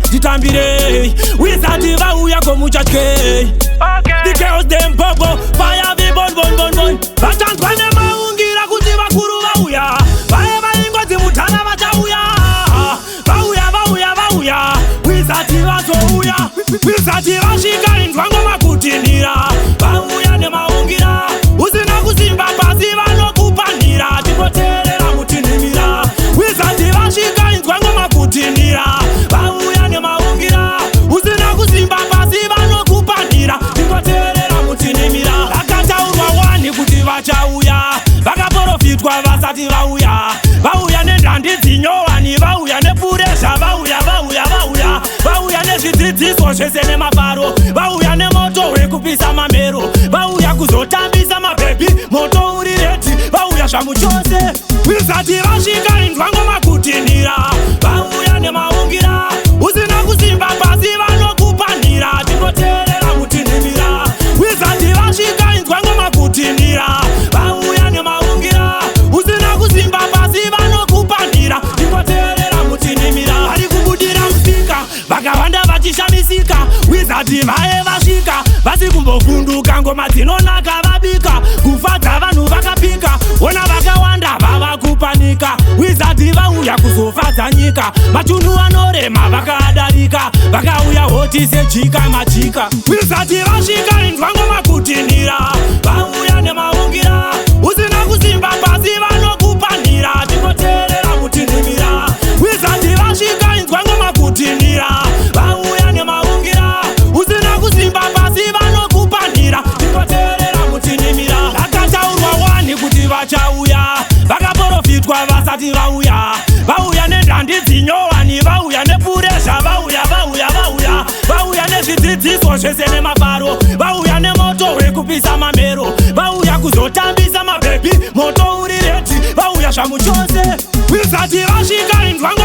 titambire Wizardi vauya komuchatke The girls them bobo fire vi bon bon bon bon Vachanzwa nemaungira kuti vakuru vauya Vae vaingodzi mutana vachauya Vauya vauya vauya Wizardi vazouya Wizardi vasvika inzwango makutinira Vauya nemaungira Usina kusimba pasi vanokupanira Tikoterera mutinimira Wizardi vasvika inzwango makutinira Vauya nemaungira Usina kusimba pasi vanokupanira Tikoterera mutinimira Vakataurwa wani kuti vachauya Vakaprofitwa vasati vauya Vauya nendandi dzinyowani Vauya nepuresha Vauya vauya vauya Vauya nezvidzidziso zvese nemafaro Vauya nemoto wekupisa mamero Vauya kuzotambisa mabhebi moto uri redi Vauya zvamuchose Wizardi vasvika inzwango makutinira Vauya nemaungira Usina kusimba pasi vanokupanira Tikoterera mutinimira Wizardi vasvika inzwango makutinira Vauya nemaungira Usina kusimba pasi vanokupanira Tikoterera mutinimira Vari kubudira musika vakawanda vachishamisika Wizardi vae vasvika vasi kumbovhunduka ngoma dzinonaka vabika kufadza vanhu vakapika ona vakawanda vava kupanika Wizardi vauya kuzofadza nyika matunhu anorema vakadarika vakauya hoti sejika majika Wizardi vasvika inzwango makutinira vauya nemaungira usina kusimba pasi vanokupanira tikoterera mutinimira Wizardi vasvika inzwango makutinira vauya nemaungira usina kusimba pasi vanokupanira tikoterera mutinimira vakataurwa wani kuti vachauya vakaprofitwa vasati vauya vauya nendandi dzinyowani vauya nepuresha vauya vauya vauya vauya nezvidzidziso zvese nemafaro vauya nemoto wekupisa mamero vauya kuzotambisa mabhebi moto uri redi vauya zvamuchose Wizardi vasvika inzwango